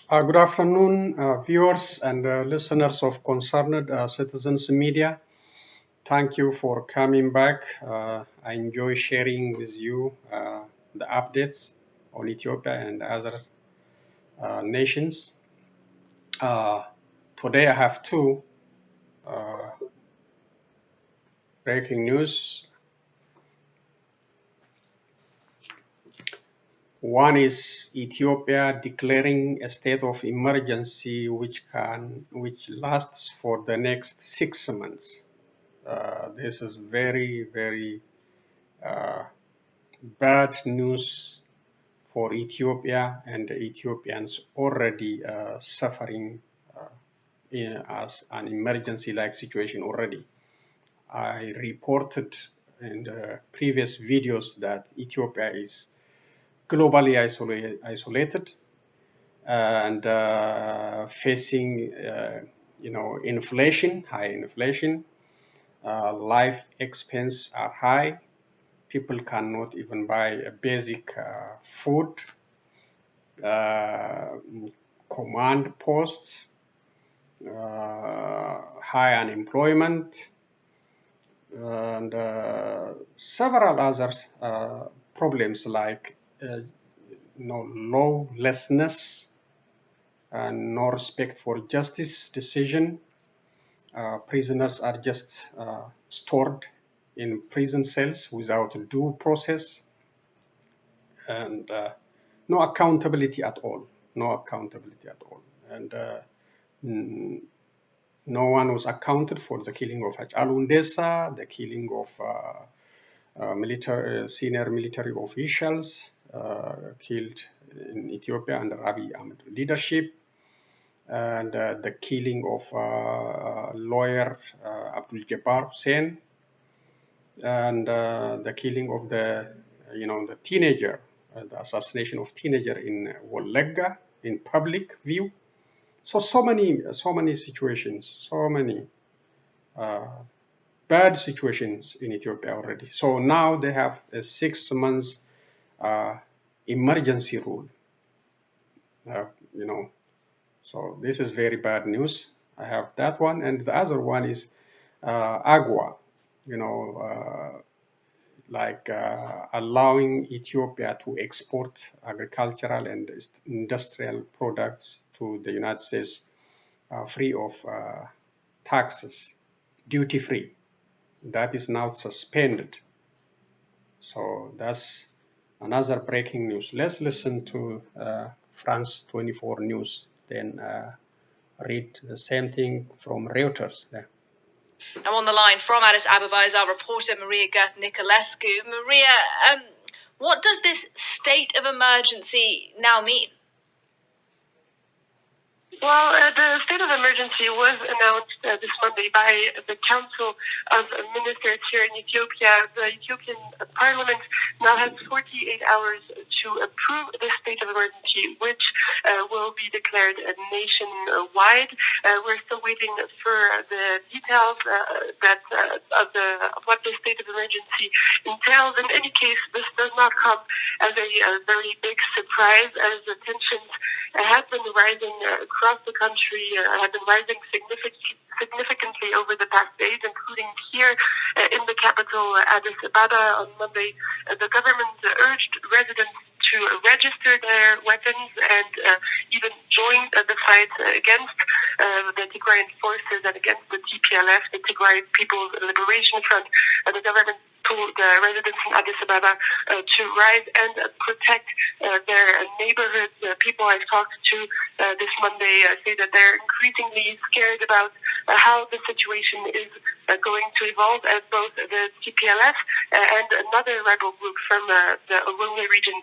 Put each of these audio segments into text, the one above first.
Good afternoon, viewers and listeners of Concerned Citizens Media. Thank you for coming back. I enjoy sharing with you the updates on Ethiopia and other nations. Today I have two breaking news. One is Ethiopia declaring a state of emergency which lasts for the next 6 months. This is very bad news for Ethiopia, and the Ethiopians already suffering as an emergency-like situation already. I reported in the previous videos that Ethiopia is globally isolated and facing, inflation, high inflation. Life expenses are high. People cannot even buy a basic food, command posts, high unemployment, and several other problems like lawlessness and no respect for justice decision. Prisoners are just stored in prison cells without due process, and no accountability at all. And no one was accounted for the killing of Hachalu Hundessa, the killing of senior military officials killed in Ethiopia under Abiy Ahmed leadership, and the killing of lawyer Abdul Jabbar Hussein, and the killing of the teenager, the assassination of teenager in Wallega in public view. So many situations, so many bad situations in Ethiopia already. So now they have a 6 months emergency rule. So this is very bad news. I have that one, and the other one is AGOA. Allowing Ethiopia to export agricultural and industrial products to the United States free of taxes, duty free. That is now suspended. So that's another breaking news. Let's listen to France 24 News, then read the same thing from Reuters. Yeah. Now on the line from Addis Ababa is our reporter Maria Nicolescu. Maria, what does this state of emergency now mean? Well, the state of emergency was announced this Monday by the Council of Ministers here in Ethiopia. The Ethiopian Parliament now has 48 hours to approve the state of emergency, which will be declared nationwide. We're still waiting for the details of what the state of emergency entails. In any case, this does not come as a very big surprise, as the tensions have been rising across the country, have been rising significantly over the past days, including here in the capital, Addis Ababa. On Monday, the government urged residents to register their weapons and even join the fight against the Tigrayan forces and against the TPLF, the Tigray People's Liberation Front. The government told residents in Addis Ababa to rise and protect their neighborhoods. People I've talked to this Monday say that they're increasingly scared about how the situation is going to evolve, as both the TPLF and another rebel group from the Oromo region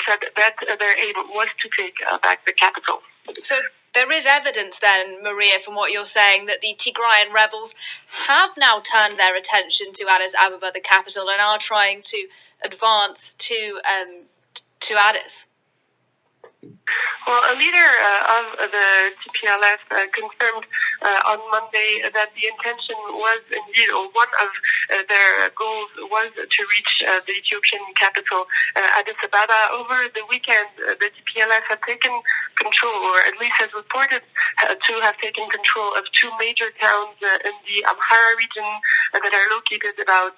said that their aim was to take back the capital. So there is evidence then, Maria, from what you're saying, that the Tigrayan rebels have now turned their attention to Addis Ababa, the capital, and are trying to advance to Addis. Well, a leader of the TPLF confirmed on Monday that the intention was indeed, or one of their goals was to reach the Ethiopian capital, Addis Ababa. Over the weekend, the TPLF had taken control, or at least has reported to have taken control of two major towns in the Amhara region that are located about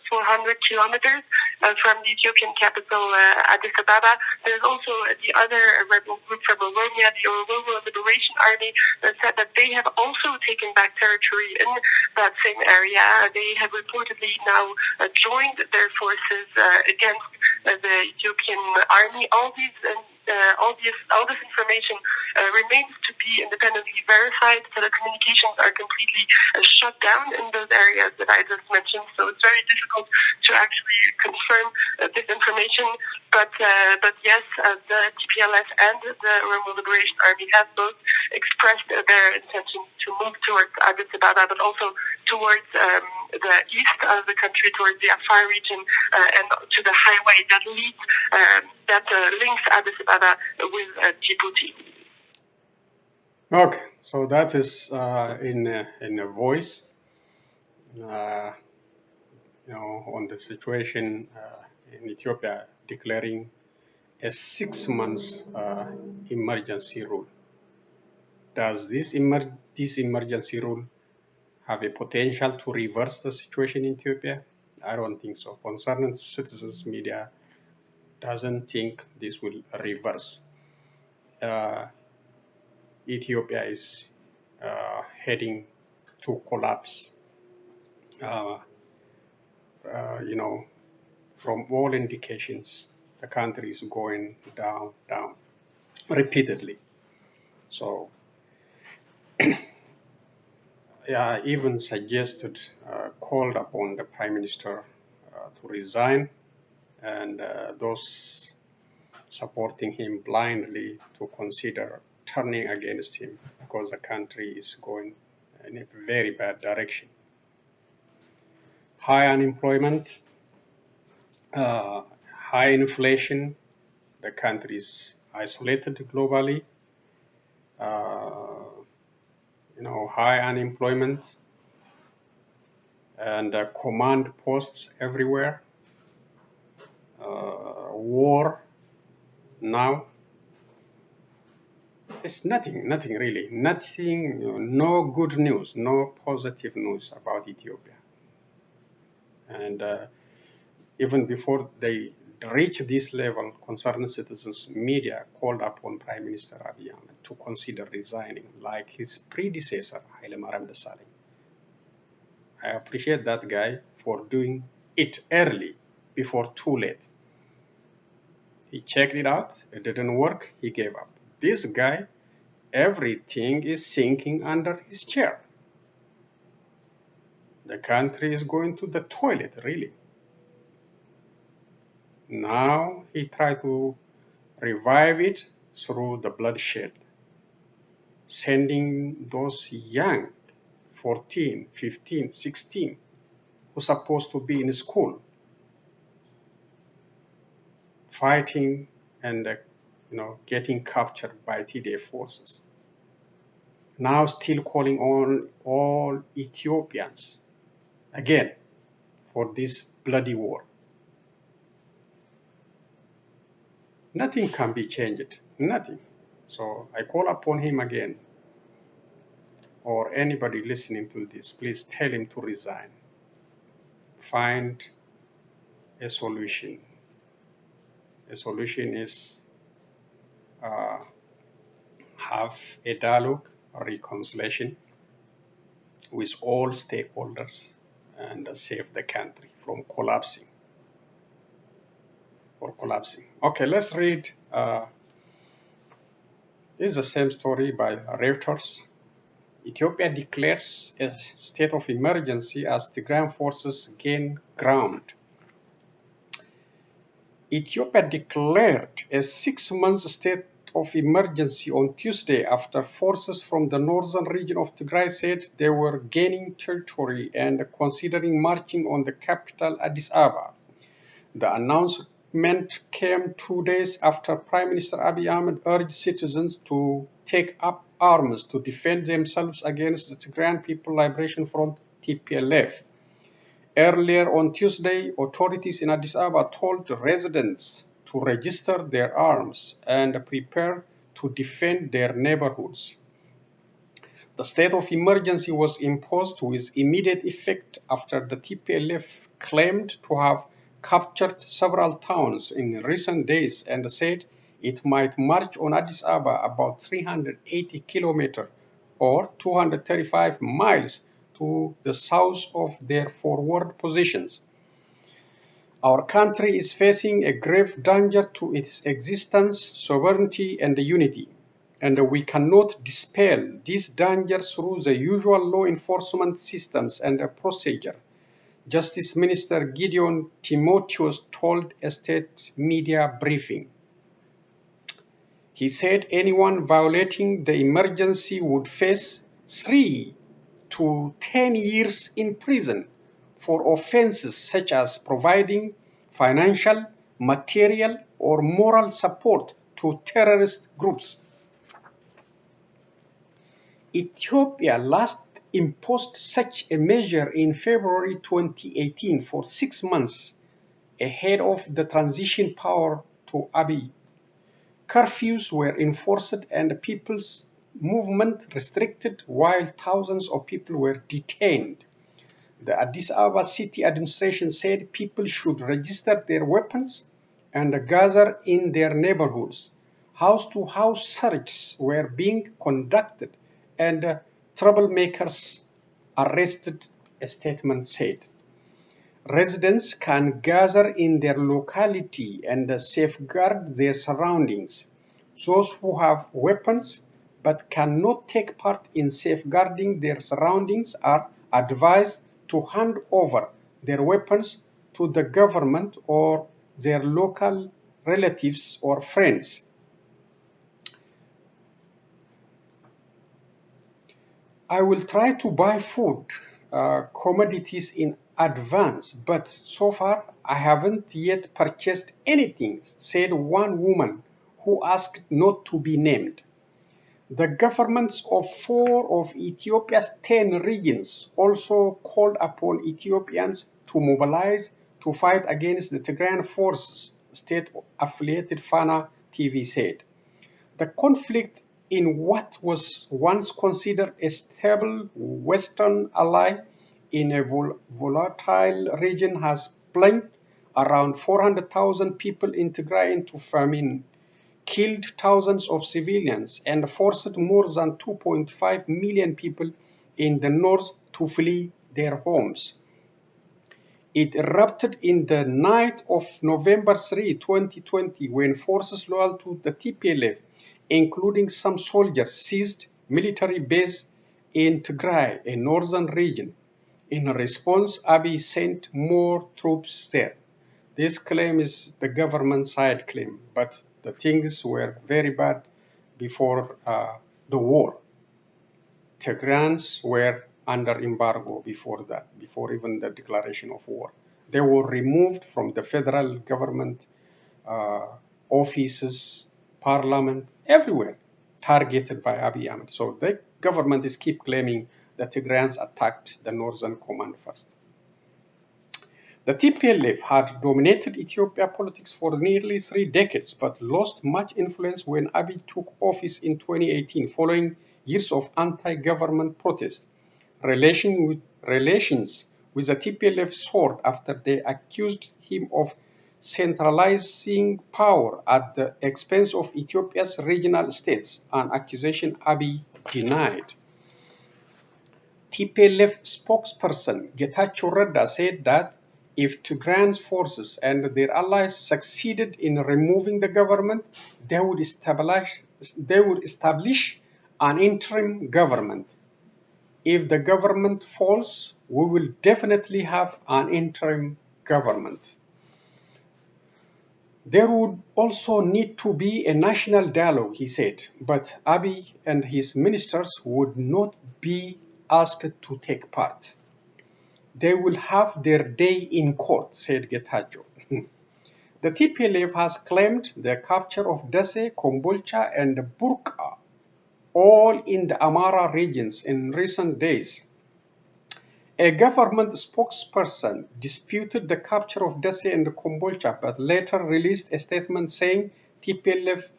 400 kilometers from the Ethiopian capital, Addis Ababa. There's also the other rebel group from Oromo, the Oromo Liberation Army, that said that they have also taken back territory in that same area. They have reportedly now joined their forces against the Ethiopian army. All this information remains to be independently verified. Telecommunications are completely shut down in those areas that I just mentioned, so it's very difficult to actually confirm this information. But yes, the TPLF and the Oromo Liberation Army have both expressed their intention to move towards Addis Ababa, but also towards the east of the country, towards the Afar region, and to the highway that leads that links Addis Ababa with Djibouti. Okay, so that is in a voice, on the situation in Ethiopia, declaring a 6 months emergency rule. Does this emergency rule have a potential to reverse the situation in Ethiopia? I don't think so. Concerned Citizens Media doesn't think this will reverse. Ethiopia is heading to collapse. From all indications, the country is going down repeatedly. So, even suggested, called upon the Prime Minister to resign, and those supporting him blindly to consider turning against him because the country is going in a very bad direction. High unemployment, high inflation, the country is isolated globally, high unemployment, and command posts everywhere, war now. It's nothing really, no good news, no positive news about Ethiopia. And even before they reach this level, Concerned Citizens Media called upon Prime Minister Abiy Ahmed to consider resigning, like his predecessor, Hailemariam Desalegn. I appreciate that guy for doing it early, before too late. He checked it out, it didn't work, he gave up. This guy, everything is sinking under his chair. The country is going to the toilet, really. Now he tried to revive it through the bloodshed, sending those young 14, 15, 16 who are supposed to be in school, fighting and getting captured by TDF forces. Now still calling on all Ethiopians again for this bloody war. Nothing can be changed, nothing. So I call upon him again, or anybody listening to this, please tell him to resign. Find a solution. A solution is have a dialogue, a reconciliation with all stakeholders and save the country from collapsing. Okay, let's read. This is the same story by Reuters. Ethiopia declares a state of emergency as Tigrayan forces gain ground. Ethiopia declared a 6-month state of emergency on Tuesday after forces from the northern region of Tigray said they were gaining territory and considering marching on the capital Addis Ababa. The came 2 days after Prime Minister Abiy Ahmed urged citizens to take up arms to defend themselves against the Tigrayan People Liberation Front (TPLF). Earlier on Tuesday, authorities in Addis Ababa told residents to register their arms and prepare to defend their neighborhoods. The state of emergency was imposed with immediate effect after the TPLF claimed to have captured several towns in recent days and said it might march on Addis Ababa about 380 kilometers or 235 miles to the south of their forward positions. Our country is facing a grave danger to its existence, sovereignty, and unity, and we cannot dispel this danger through the usual law enforcement systems and procedure, Justice Minister Gideon Timotheus told a state media briefing. He said anyone violating the emergency would face 3 to 10 years in prison for offenses such as providing financial, material, or moral support to terrorist groups. Ethiopia last imposed such a measure in February 2018 for 6 months ahead of the transition power to Abiy. Curfews were enforced and people's movement restricted while thousands of people were detained. The Addis Ababa city administration said people should register their weapons and gather in their neighborhoods. House-to-house searches were being conducted and troublemakers arrested, a statement said. Residents can gather in their locality and safeguard their surroundings. Those who have weapons but cannot take part in safeguarding their surroundings are advised to hand over their weapons to the government or their local relatives or friends. I will try to buy food, commodities in advance, but so far I haven't yet purchased anything, said one woman who asked not to be named. The governments of 4 of Ethiopia's 10 regions also called upon Ethiopians to mobilize to fight against the Tigrayan forces, state-affiliated Fana TV said. The conflict in what was once considered a stable Western ally in a volatile region has plunged around 400,000 people in Tigray into famine, killed thousands of civilians, and forced more than 2.5 million people in the north to flee their homes. It erupted in the night of November 3, 2020, when forces loyal to the TPLF, including some soldiers, seized military base in Tigray, a northern region. In response, Abiy sent more troops there. This claim is the government side claim, but the things were very bad before the war. Tigrayans were under embargo before that, before even the declaration of war. They were removed from the federal government offices, parliament, everywhere, targeted by Abiy Ahmed. So the government is keep claiming that Tigrayans attacked the northern command first. The TPLF had dominated Ethiopia politics for nearly 3 decades, but lost much influence when Abiy took office in 2018, following years of anti-government protest. Relations with the TPLF soared after they accused him of centralizing power at the expense of Ethiopia's regional states, an accusation Abiy denied. TPLF spokesperson Getachew Reda said that if Tigrayan forces and their allies succeeded in removing the government, they would establish an interim government. If the government falls, we will definitely have an interim government. There would also need to be a national dialogue, he said, but Abiy and his ministers would not be asked to take part. They will have their day in court, said Getachew. The TPLF has claimed the capture of Dese, Kombolcha, and Burqa, all in the Amara regions in recent days. A government spokesperson disputed the capture of Dese and Kombolcha, but later released a statement saying TPLF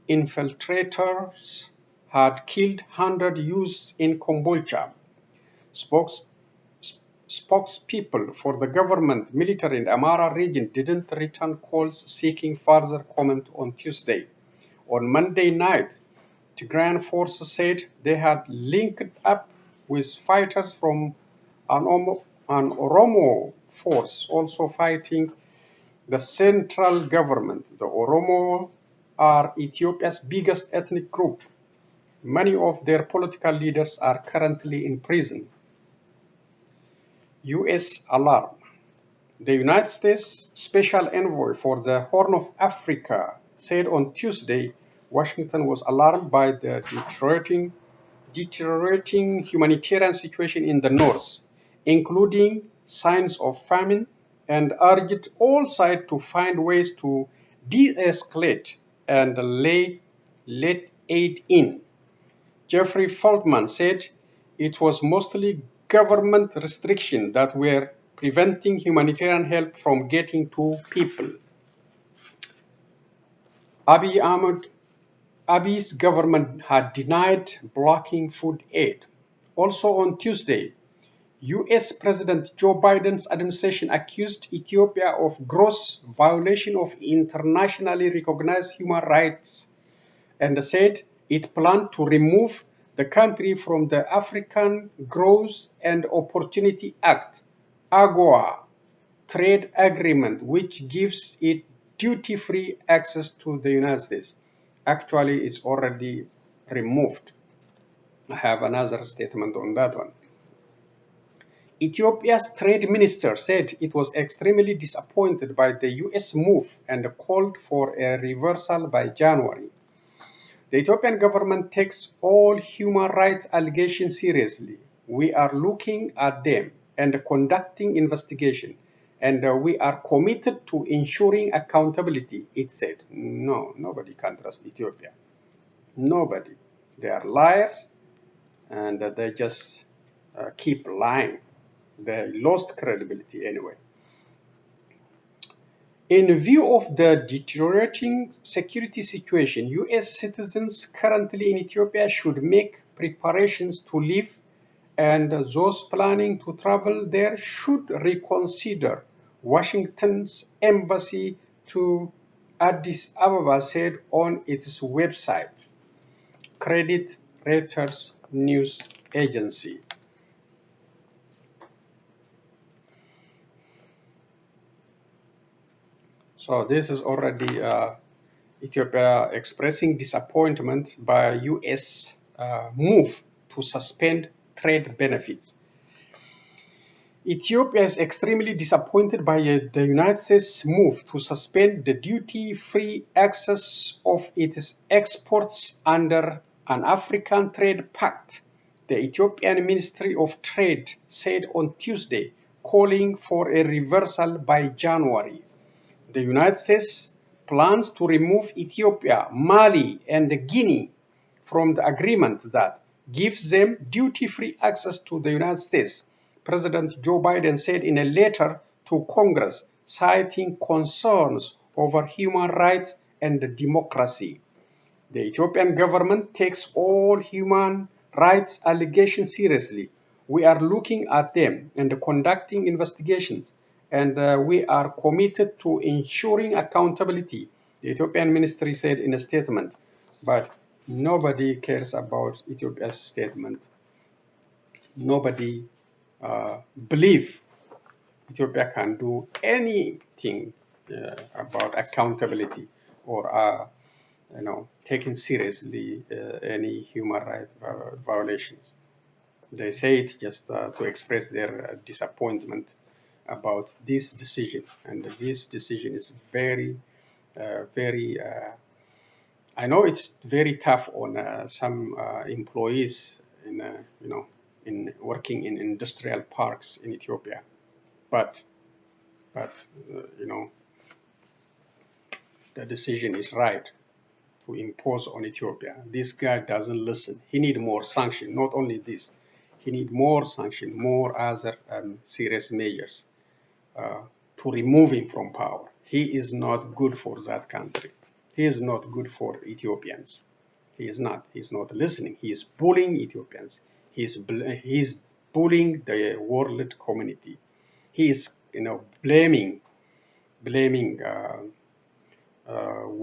infiltrators had killed 100 youths in Kombolcha. Spokespeople for the government, military, and Amara region didn't return calls seeking further comment on Tuesday. On Monday night, Tigrayan forces said they had linked up with fighters from an Oromo force also fighting the central government. The Oromo are Ethiopia's biggest ethnic group. Many of their political leaders are currently in prison. U.S. alarm. The United States Special Envoy for the Horn of Africa said on Tuesday Washington was alarmed by the deteriorating humanitarian situation in the north, including signs of famine, and urged all sides to find ways to de-escalate and let aid in. Jeffrey Feltman said it was mostly government restrictions that were preventing humanitarian help from getting to people. Abiy's government had denied blocking food aid. Also on Tuesday, U.S. President Joe Biden's administration accused Ethiopia of gross violation of internationally recognized human rights and said it planned to remove the country from the African Growth and Opportunity Act, AGOA, trade agreement, which gives it duty-free access to the United States. Actually, it's already removed. I have another statement on that one. Ethiopia's trade minister said it was extremely disappointed by the U.S. move and called for a reversal by January. The Ethiopian government takes all human rights allegations seriously. We are looking at them and conducting investigation, and we are committed to ensuring accountability, it said. No, nobody can trust Ethiopia. Nobody. They are liars, and they just keep lying. They lost credibility anyway. In view of the deteriorating security situation, U.S. citizens currently in Ethiopia should make preparations to leave, and those planning to travel there should reconsider, Washington's embassy to Addis Ababa said on its website. Credit Reuters news agency. So this is already Ethiopia expressing disappointment by U.S. Move to suspend trade benefits. Ethiopia is extremely disappointed by the United States move to suspend the duty-free access of its exports under an African trade pact, the Ethiopian Ministry of Trade said on Tuesday, calling for a reversal by January. The United States plans to remove Ethiopia, Mali, and Guinea from the agreement that gives them duty-free access to the United States, President Joe Biden said in a letter to Congress, citing concerns over human rights and democracy. The Ethiopian government takes all human rights allegations seriously. We are looking at them and conducting investigations, and we are committed to ensuring accountability, the Ethiopian ministry said in a statement. But nobody cares about Ethiopia's statement. Nobody believes Ethiopia can do anything about accountability or taking seriously any human rights violations. They say it just to express their disappointment about this decision, and this decision is very, I know it's very tough on some employees in working in industrial parks in Ethiopia, but the decision is right to impose on Ethiopia. This guy doesn't listen. He need more sanction. Not only this, he need more sanction, more other serious measures to remove him from power. He is not good for that country. He is not good for Ethiopians. He is not. He's not listening. He is bullying Ethiopians. He's bullying the world community. He is, blaming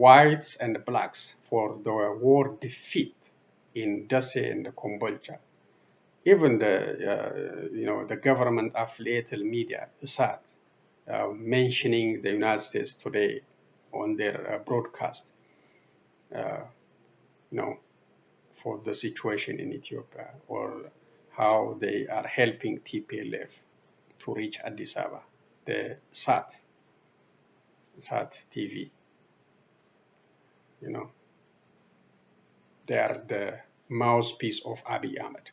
whites and blacks for the war defeat in Dase and Kombolcha. Even the government affiliated media, SAT, mentioning the United States today on their broadcast, for the situation in Ethiopia, or how they are helping TPLF to reach Addis Ababa. The SAT TV, they are the mouthpiece of Abiy Ahmed.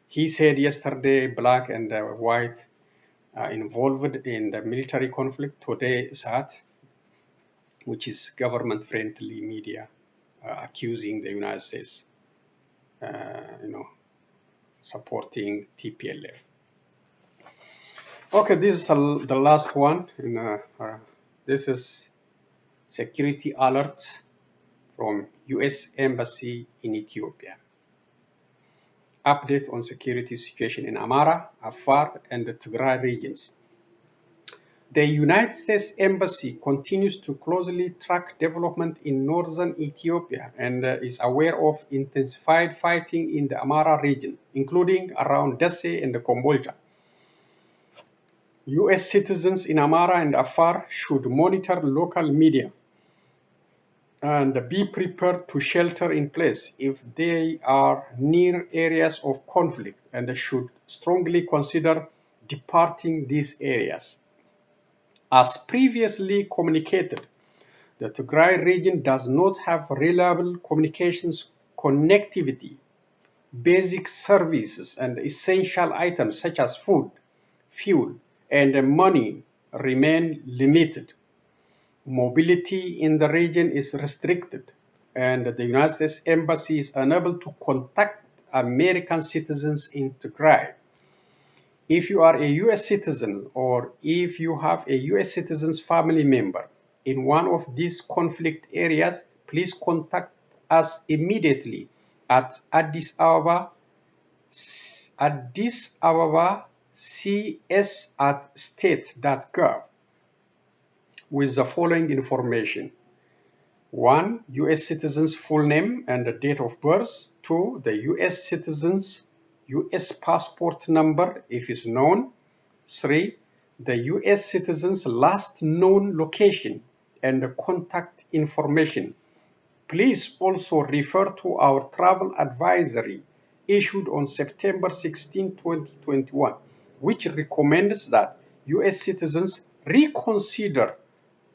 He said yesterday black and white are involved in the military conflict. Today, SAT, which is government-friendly media, accusing the United States, supporting TPLF. Okay, this is the last one. This is security alert from U.S. Embassy in Ethiopia. Update on security situation in Amara, Afar, and the Tigray regions. The United States Embassy continues to closely track development in northern Ethiopia and is aware of intensified fighting in the Amara region, including around Dase and the Kombolcha. U.S. citizens in Amara and Afar should monitor local media and be prepared to shelter in place if they are near areas of conflict, and should strongly consider departing these areas. As previously communicated, the Tigray region does not have reliable communications connectivity. Basic services and essential items such as food, fuel, and money remain limited. Mobility in the region is restricted, and the United States Embassy is unable to contact American citizens in Tigray. If you are a U.S. citizen, or if you have a U.S. citizen's family member in one of these conflict areas, please contact us immediately at Addis Ababa cs@state.gov with the following information. 1. U.S. citizen's full name and the date of birth. 2. The U.S. citizen's U.S. passport number, if it's known. 3. The U.S. citizen's last known location and the contact information. Please also refer to our travel advisory issued on September 16, 2021, which recommends that U.S. citizens reconsider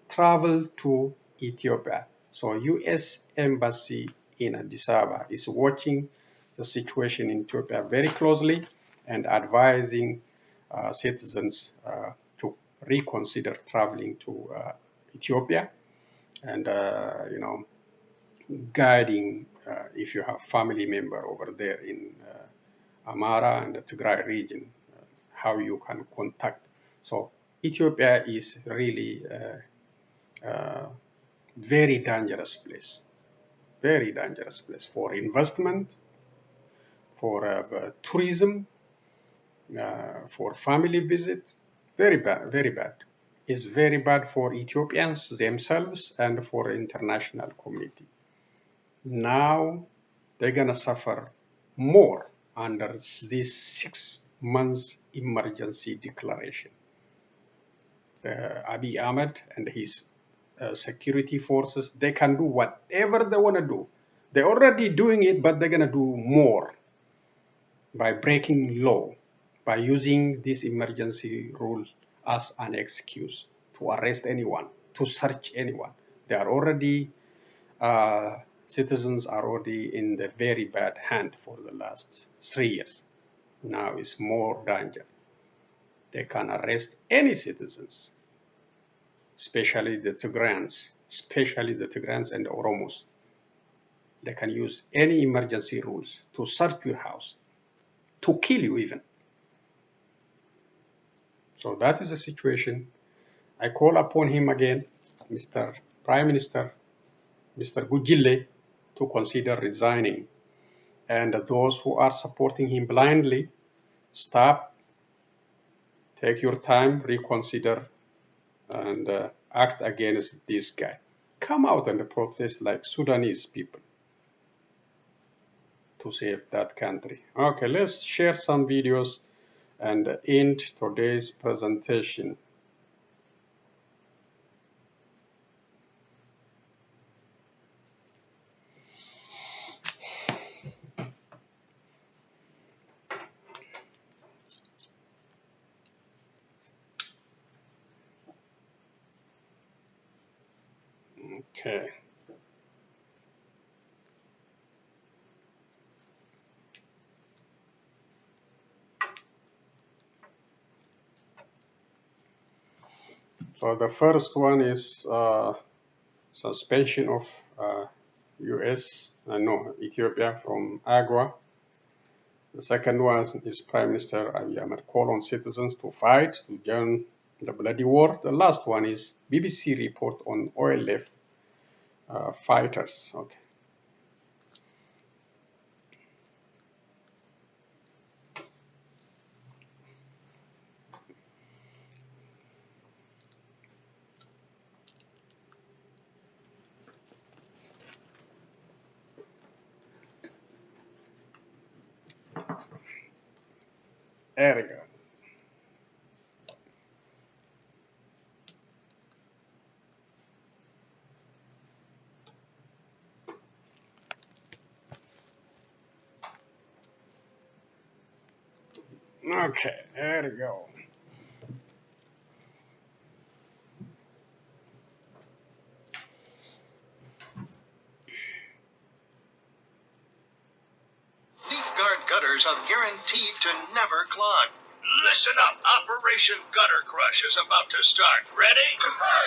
travel to Ethiopia. So U.S. Embassy in Addis Ababa is watching the situation in Ethiopia very closely and advising citizens to reconsider traveling to Ethiopia, and guiding if you have family member over there in Amara and the Tigray region, how you can contact. So Ethiopia is really very dangerous place for investment, for tourism, for family visit. Very bad. It's very bad for Ethiopians themselves and for international community. Now they're gonna suffer more under this 6 months emergency declaration. Abiy Ahmed and his security forces, they can do whatever they want to do. They're already doing it, but they're going to do more by breaking law, by using this emergency rule as an excuse to arrest anyone, to search anyone. They are already, citizens are already in the very bad hand for the last 3 years. Now it's more danger. They can arrest any citizens, especially the Tigrayans, especially the Tigrans and the Oromos. They can use any emergency rules to search your house, to kill you even. So that is the situation. I call upon him again, Mr. Prime Minister, Mr. Gujille, to consider resigning. And those who are supporting him blindly, stop, take your time, reconsider, and act against this guy. Come out and protest like Sudanese people to save that country. Okay, let's share some videos and end today's presentation. Okay. So the first one is suspension of Ethiopia from AGOA. The second one is Prime Minister Abiy Ahmed call on citizens to fight to join the bloody war. The last one is BBC report on OLF fighters. Okay. There we go. Okay, there we go. Safeguard gutters are guaranteed to never clog. Listen up, Operation Gutter Crush is about to start. Ready?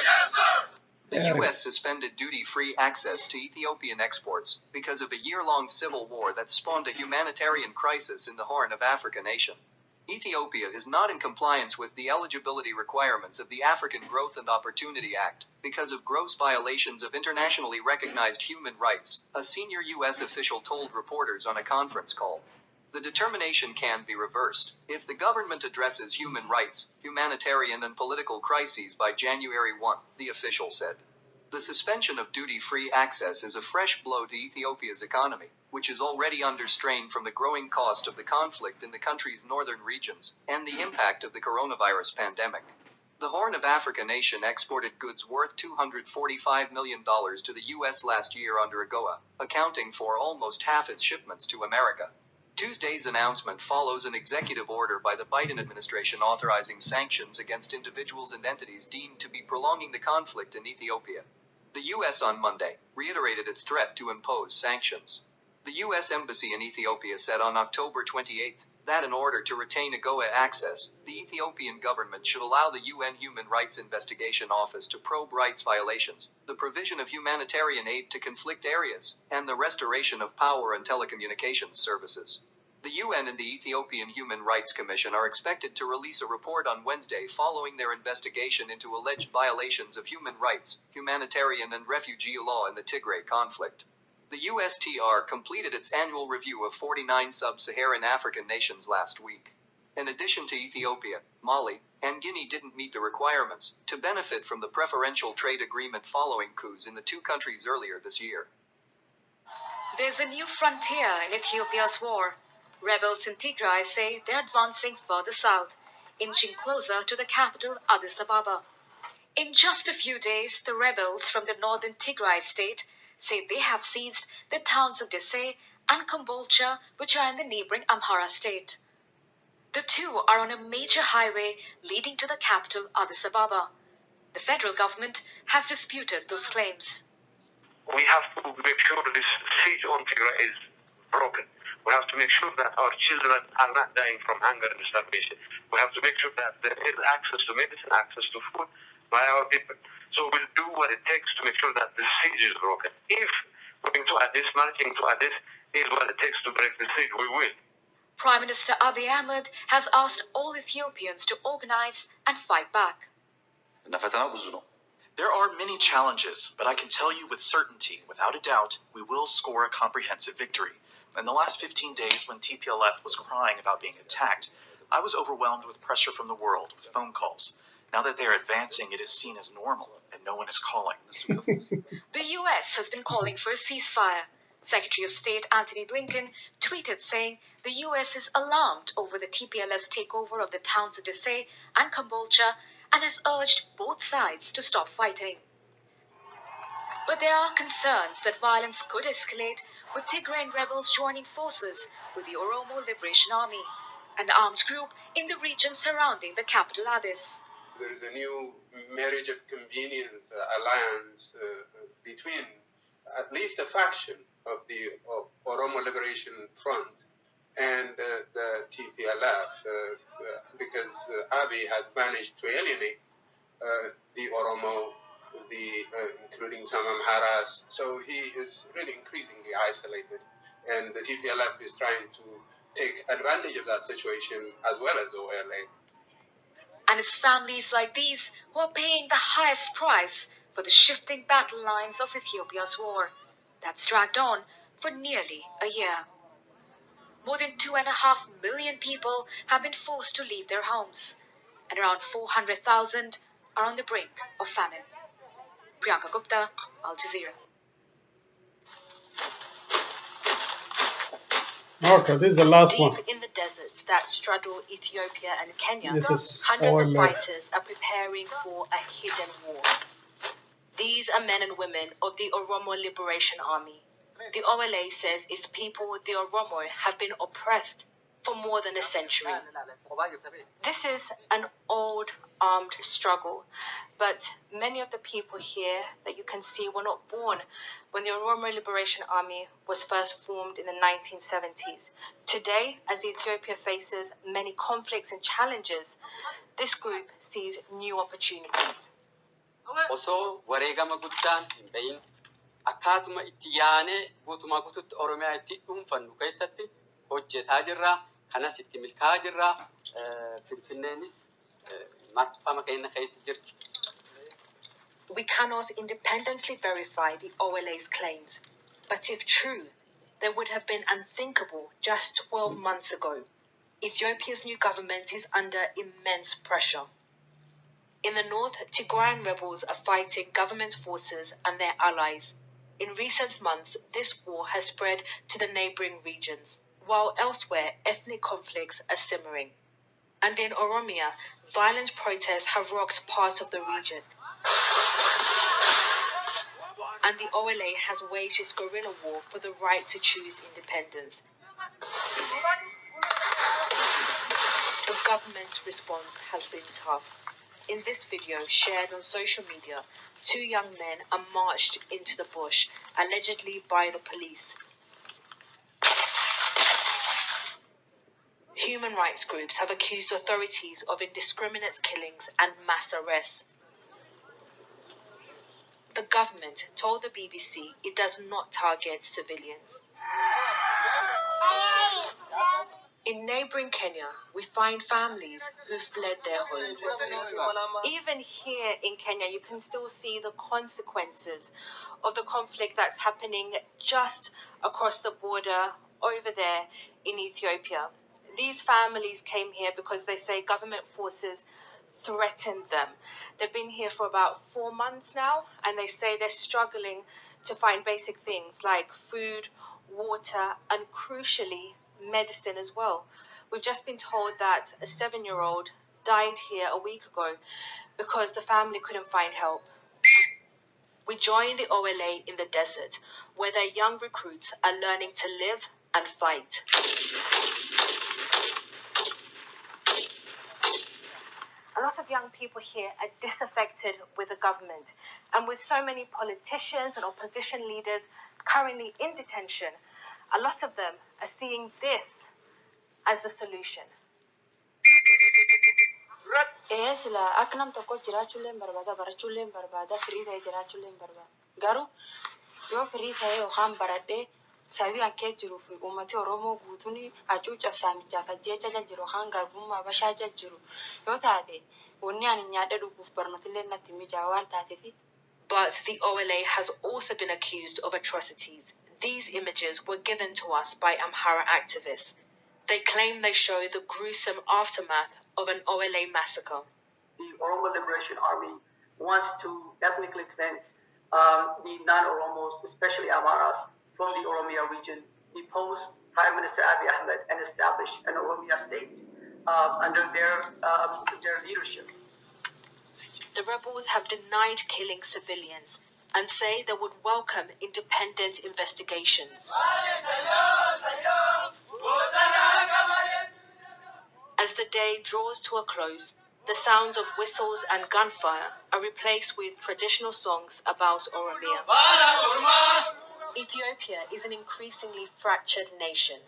Yes, sir! The U.S. suspended duty-free access to Ethiopian exports because of a year-long civil war that spawned a humanitarian crisis in the Horn of Africa nation. Ethiopia is not in compliance with the eligibility requirements of the African Growth and Opportunity Act because of gross violations of internationally recognized human rights, a senior U.S. official told reporters on a conference call. The determination can be reversed if the government addresses human rights, humanitarian and political crises by January 1, the official said. The suspension of duty-free access is a fresh blow to Ethiopia's economy, which is already under strain from the growing cost of the conflict in the country's northern regions and the impact of the coronavirus pandemic. The Horn of Africa nation exported goods worth $245 million to the U.S. last year under AGOA, accounting for almost half its shipments to America. Tuesday's announcement follows an executive order by the Biden administration authorizing sanctions against individuals and entities deemed to be prolonging the conflict in Ethiopia. The U.S. on Monday reiterated its threat to impose sanctions. The U.S. Embassy in Ethiopia said on October 28 that in order to retain AGOA access, the Ethiopian government should allow the UN Human Rights Investigation Office to probe rights violations, the provision of humanitarian aid to conflict areas, and the restoration of power and telecommunications services. The UN and the Ethiopian Human Rights Commission are expected to release a report on Wednesday following their investigation into alleged violations of human rights, humanitarian and refugee law in the Tigray conflict. The USTR completed its annual review of 49 sub-Saharan African nations last week. In addition to Ethiopia, Mali, and Guinea didn't meet the requirements to benefit from the preferential trade agreement following coups in the two countries earlier this year. There's a new frontier in Ethiopia's war. Rebels in Tigray say they're advancing further south, inching closer to the capital, Addis Ababa. In just a few days, the rebels from the northern Tigray state say they have seized the towns of Dese and Kombolcha, which are in the neighboring Amhara state. The two are on a major highway leading to the capital, Addis Ababa. The federal government has disputed those claims. We have to make sure this siege on Tigray is broken. We have to make sure that our children are not dying from hunger and starvation. We have to make sure that there is access to medicine, access to food. We by our people. So we'll do what it takes to make sure that the siege is broken. If going to Addis, marching to Addis is what it takes to break the siege, we will. Prime Minister Abiy Ahmed has asked all Ethiopians to organize and fight back. There are many challenges, but I can tell you with certainty, without a doubt, we will score a comprehensive victory. In the last 15 days, when TPLF was crying about being attacked, I was overwhelmed with pressure from the world, with phone calls. Now that they are advancing, it is seen as normal, and no one is calling. The US has been calling for a ceasefire. Secretary of State Antony Blinken tweeted saying the US is alarmed over the TPLF's takeover of the towns of Addis and Kambolcha and has urged both sides to stop fighting. But there are concerns that violence could escalate, with Tigrayan rebels joining forces with the Oromo Liberation Army, an armed group in the region surrounding the capital Addis. There is a new marriage of convenience alliance between at least a faction of the Oromo Liberation Front and the TPLF, because Abiy has managed to alienate the Oromo, including some Amharas. So he is really increasingly isolated, and the TPLF is trying to take advantage of that situation as well as OLA. And it's families like these who are paying the highest price for the shifting battle lines of Ethiopia's war that's dragged on for nearly a year. More than 2.5 million people have been forced to leave their homes, and around 400,000 are on the brink of famine. Priyanka Gupta, Al Jazeera. Okay, this is the last one. Deep in the deserts that straddle Ethiopia and Kenya, This is hundreds of oil. fighters are preparing for a hidden war. These are men and women of the Oromo Liberation Army. The OLA says its people, the Oromo, have been oppressed for more than a century. This is an old armed struggle, but many of the people here that you can see were not born when the Oromo Liberation Army was first formed in the 1970s. Today, as Ethiopia faces many conflicts and challenges, this group sees new opportunities. osoo wareegama guddaan hin bahin akkaatuma itti yaanee guutumaa guututti Oromiyaa itti dhuunfannu keessatti hojjetaa jirra. Kanas itti milkaa'aa jirra. Finfinneenis marfama keenya keessa jirti. We cannot independently verify the OLA's claims, but if true, they would have been unthinkable just 12 months ago. Ethiopia's new government is under immense pressure. In the north, Tigrayan rebels are fighting government forces and their allies. In recent months, this war has spread to the neighboring regions, while elsewhere, ethnic conflicts are simmering. And in Oromia, violent protests have rocked parts of the region. And the OLA has waged its guerrilla war for the right to choose independence. The government's response has been tough. In this video, shared on social media, 2 young men are marched into the bush, allegedly by the police. Human rights groups have accused authorities of indiscriminate killings and mass arrests. The government told the BBC it does not target civilians. In neighboring Kenya, we find families who fled their homes. Even here in Kenya, you can still see the consequences of the conflict that's happening just across the border over there in Ethiopia. These families came here because they say government forces threatened them. They've been here for about 4 months now, and they say they're struggling to find basic things like food, water, and crucially, medicine as well. We've just been told that a 7-year-old died here a week ago because the family couldn't find help. We join the OLA in the desert, where their young recruits are learning to live and fight. A lot of young people here are disaffected with the government, and with so many politicians and opposition leaders currently in detention, a lot of them are seeing this as the solution. Sila akka nam tokko jiraachuullee hin barbaada, barachuullee hin barbaada, firii ta'ee jiraachuullee hin barbaada. Garuu yoo firii ta'ee yookaan baradhee sabii akkee jiruu fi uummati Oromoo guutuun hacuuca saamichaa ajjeecha jal jiru yookaan garbummaa bashaa jal jiru yoo taate wanni ani nyaadha dhuguuf barnootillee natti mijaa waan taateefi. But the OLA has also been accused of atrocities. These images were given to us by Amhara activists. They claim they show the gruesome aftermath of an OLA massacre. The Oromo Liberation Army wants to ethnically cleanse the non-Oromos, especially Amharas, from the Oromia region, depose Prime Minister Abiy Ahmed and establish an Oromia state under their leadership. The rebels have denied killing civilians and say they would welcome independent investigations. As the day draws to a close, the sounds of whistles and gunfire are replaced with traditional songs about Oromia. Ethiopia is an increasingly fractured nation.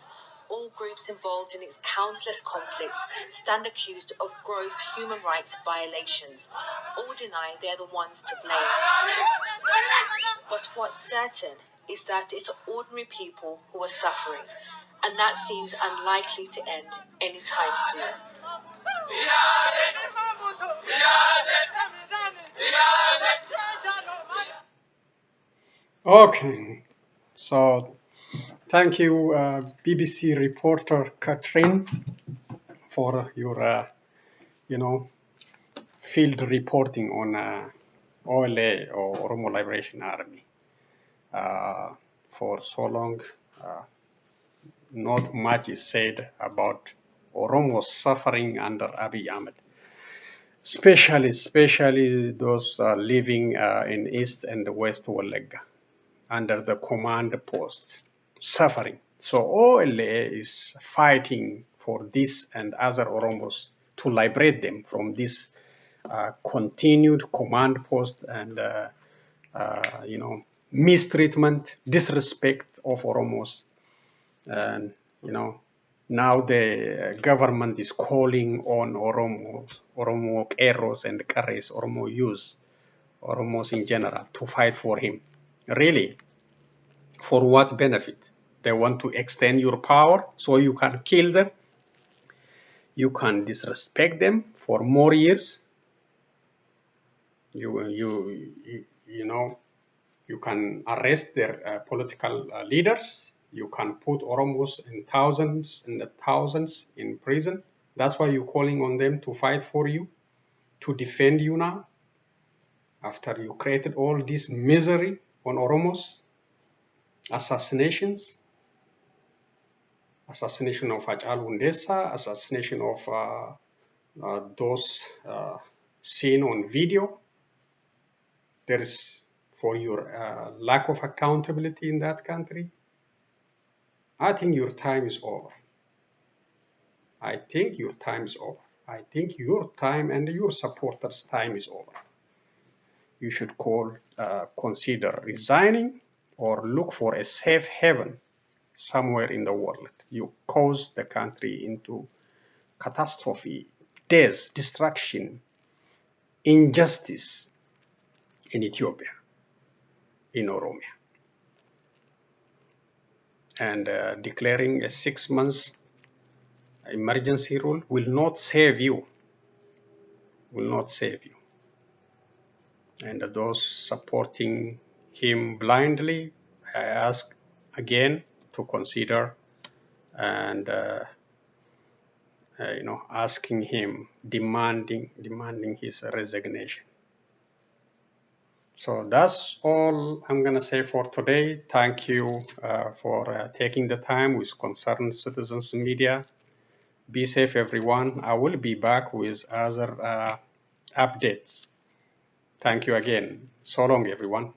All groups involved in its countless conflicts stand accused of gross human rights violations. All deny they are the ones to blame. But what's certain is that it's ordinary people who are suffering, and that seems unlikely to end anytime soon. Okay, so thank you, BBC reporter Catherine, for your, field reporting on OLA or Oromo Liberation Army. For so long, not much is said about Oromo suffering under Abiy Ahmed, especially those living in East and West Wallega under the command post, suffering. So OLA is fighting for this and other Oromos to liberate them from this continued command post and, mistreatment, disrespect of Oromos. And, now the government is calling on Oromo Keros and Kares, Oromo youth, Oromos in general, to fight for him. Really, for what benefit? They want to extend your power so you can kill them. You can disrespect them for more years. You can arrest their political leaders. You can put Oromos in thousands in prison. That's why you're calling on them to fight for you, to defend you now, after you created all this misery on Oromos, assassinations, assassination of Hachalu Hundessa, assassination of those seen on video. There is, for your lack of accountability in that country, I think your time is over. I think your time is over. I think your time and your supporters' time is over. You should consider resigning or look for a safe haven somewhere in the world. You caused the country into catastrophe, death, destruction, injustice in Ethiopia, in Oromia. And declaring a 6 months emergency rule will not save you, will not save you. And those supporting him blindly, I ask again to consider and asking him, demanding his resignation. So that's all I'm gonna say for today. Thank you for taking the time with Concerned Citizens Media. Be safe, everyone. I will be back with other updates. Thank you again. So long, everyone.